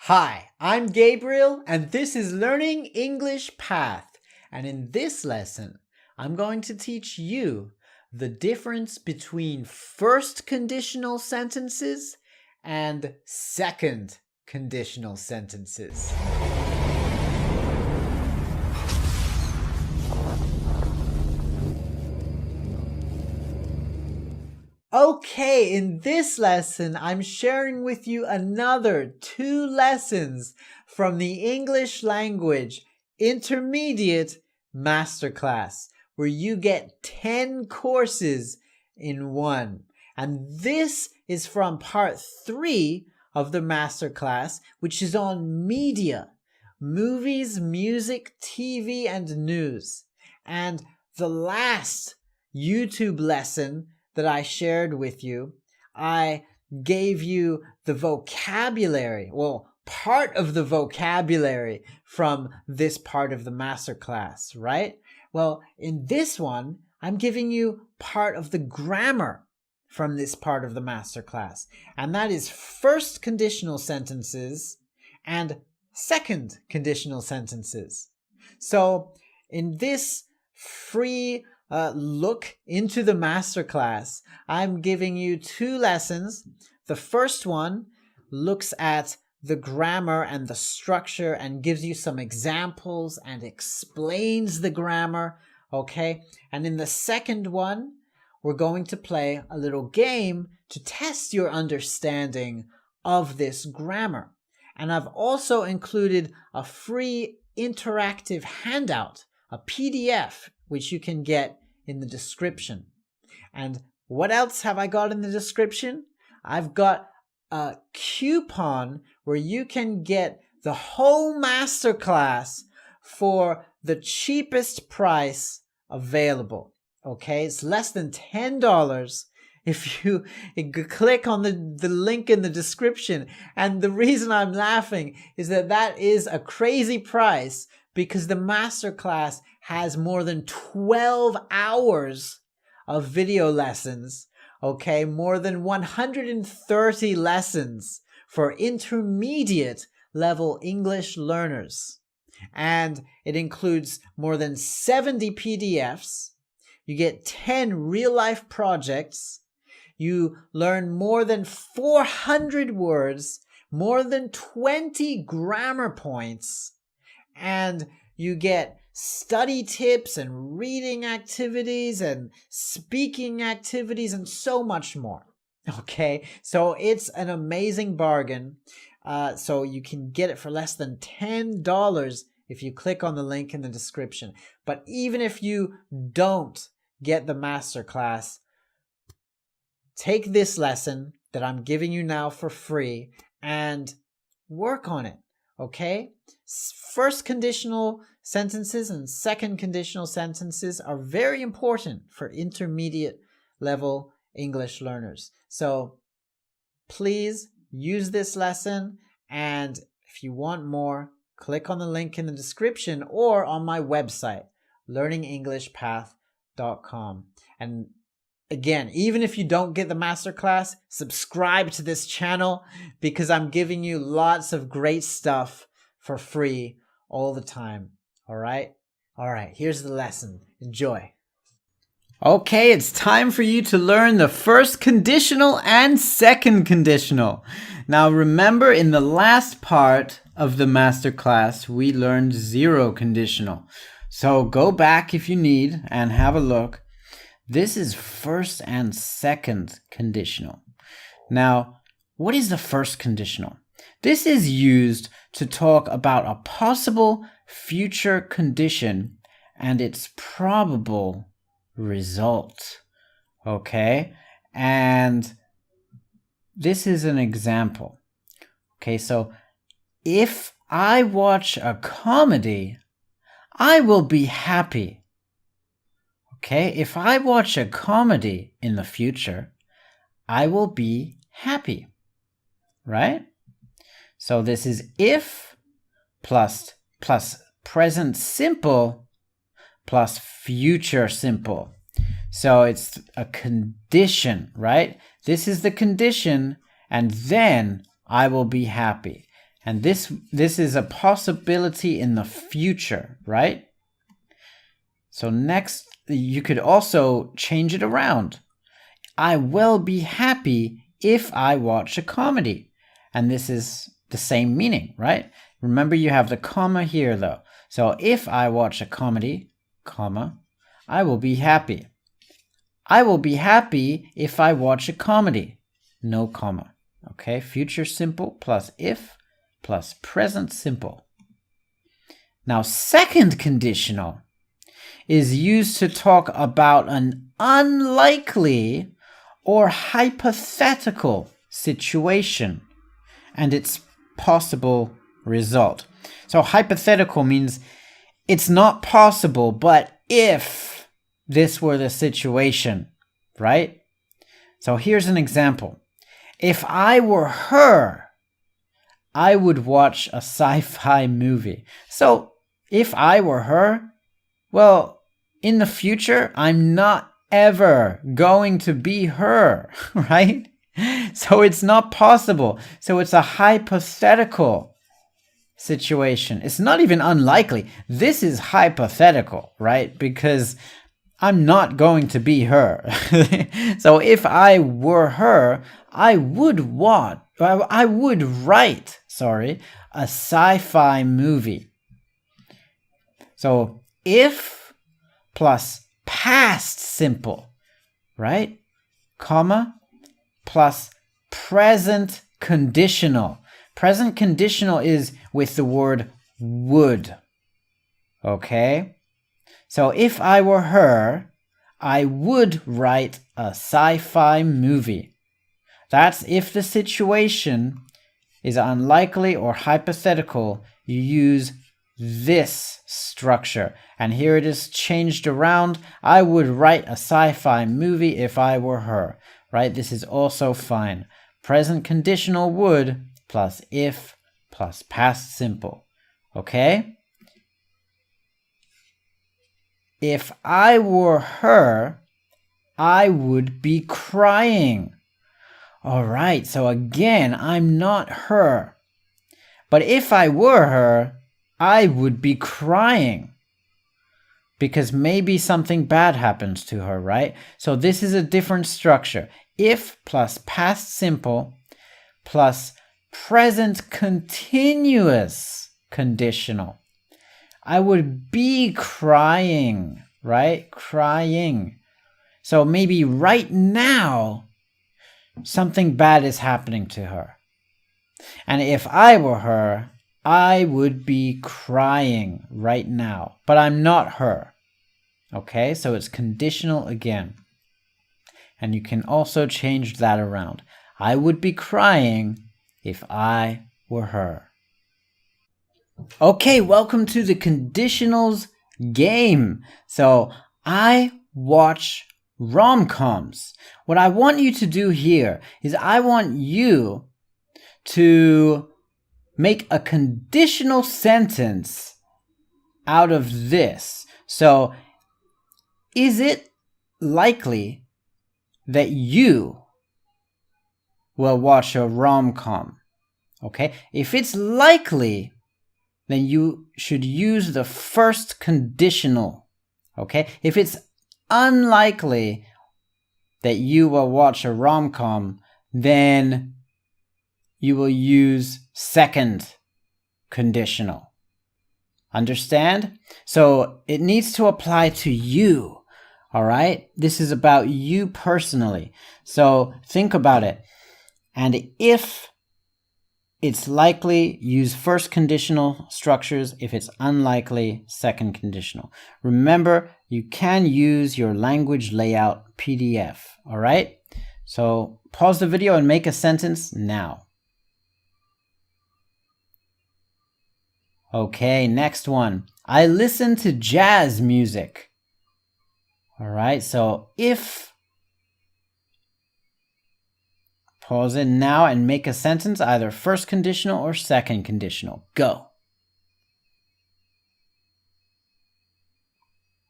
Hi, I'm Gabriel, and this is Learning English Path. And in this lesson, I'm going to teach you the difference between first conditional sentences and second conditional sentences. Okay, in this lesson, I'm sharing with you another 2 lessons from the English Language Intermediate Masterclass, where you get 10 courses in one. And this is from part 3 of the Masterclass, which is on media, movies, music, TV, and news. And the last YouTube lesson that I shared with you, I gave you the vocabulary, part of the vocabulary from this part of the masterclass, right? Well, in this one, I'm giving you part of the grammar from this part of the masterclass, and that is first conditional sentences and second conditional sentences. So in this free look into the masterclass, I'm giving you 2 lessons. The first one looks at the grammar and the structure and gives you some examples and explains the grammar, okay? And in the second one, we're going to play a little game to test your understanding of this grammar. And I've also included a free interactive handout, a PDF, which you can get in the description. And what else have I got in the description? I've got a coupon where you can get the whole masterclass for the cheapest price available. Okay, it's less than $10 if you click on the link in the description. And the reason I'm laughing is that is a crazy price, because the masterclass has more than 12 hours of video lessons, okay? More than 130 lessons for intermediate level English learners. And it includes more than 70 PDFs. You get 10 real-life projects. You learn more than 400 words, more than 20 grammar points, and you get study tips and reading activities and speaking activities and so much more. Okay, so it's an amazing bargain. So you can get it for less than $10 if you click on the link in the description. But even if you don't get the masterclass, take this lesson that I'm giving you now for free and work on it. Okay? First conditional sentences and second conditional sentences are very important for intermediate level English learners. So please use this lesson, and if you want more, click on the link in the description or on my website, learningenglishpath.com. And again, even if you don't get the masterclass, subscribe to this channel, because I'm giving you lots of great stuff for free all the time. All right, here's the lesson. Enjoy. Okay, it's time for you to learn the first conditional and second conditional. Now remember, in the last part of the masterclass, we learned 0 conditional. So go back if you need and have a look. This is first and second conditional. Now, what is the first conditional? This is used to talk about a possible future condition and its probable result. Okay? And this is an example. Okay, so if I watch a comedy, I will be happy. Okay, if I watch a comedy in the future, I will be happy, right? So this is if plus present simple plus future simple. So it's a condition, right? This is the condition, and then I will be happy. And this is a possibility in the future, right? So next, you could also change it around. I will be happy if I watch a comedy. And this is the same meaning, right? Remember, you have the comma here, though. So if I watch a comedy, comma, I will be happy. I will be happy if I watch a comedy. No comma. Okay, future simple plus if plus present simple. Now, second conditional is used to talk about an unlikely or hypothetical situation and its possible result. So hypothetical means it's not possible, but if this were the situation, right? So here's an example. If I were her, I would watch a sci-fi movie. So if I were her, well, in the future, I'm not ever going to be her, right? So it's not possible. So it's a hypothetical situation. It's not even unlikely. This is hypothetical, right? Because I'm not going to be her. So if I were her, I would write, a sci-fi movie. So if plus past simple, right? Comma plus present conditional. Present conditional is with the word would. Okay? So if I were her, I would write a sci-fi movie. That's if the situation is unlikely or hypothetical, you use this structure. And here it is changed around. I would write a sci-fi movie if I were her, right? This is also fine. Present conditional would plus if plus past simple. Okay? If I were her, I would be crying. All right, so again, I'm not her. But if I were her, I would be crying. Because maybe something bad happens to her, right? So this is a different structure. If plus past simple plus present continuous conditional. I would be crying, right? Crying. So maybe right now, something bad is happening to her. And if I were her, I would be crying right now. But I'm not her. Okay, so it's conditional again. And you can also change that around. I would be crying if I were her. Okay, welcome to the conditionals game. So I watch rom-coms. What I want you to do here is I want you to make a conditional sentence out of this. So, is it likely that you will watch a rom-com? Okay, if it's likely, then you should use the first conditional. Okay, if it's unlikely that you will watch a rom-com, then you will use second conditional. Understand? So it needs to apply to you. All right? This is about you personally. So think about it. And if it's likely, use first conditional structures. If it's unlikely, second conditional. Remember, you can use your language layout PDF. All right? So pause the video and make a sentence now. Okay, next one. I listen to jazz music. All right, so if, pause it now and make a sentence, either first conditional or second conditional. Go.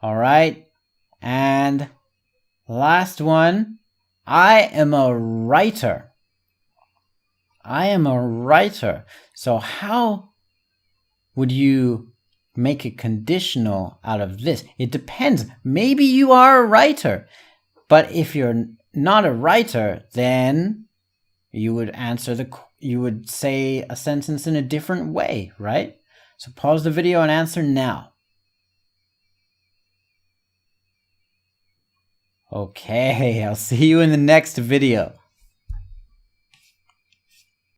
All right, and last one. I am a writer. I am a writer. So how would you make a conditional out of this? It depends. Maybe you are a writer, but if you're not a writer, then you would say a sentence in a different way, right? So pause the video and answer now. Okay, I'll see you in the next video.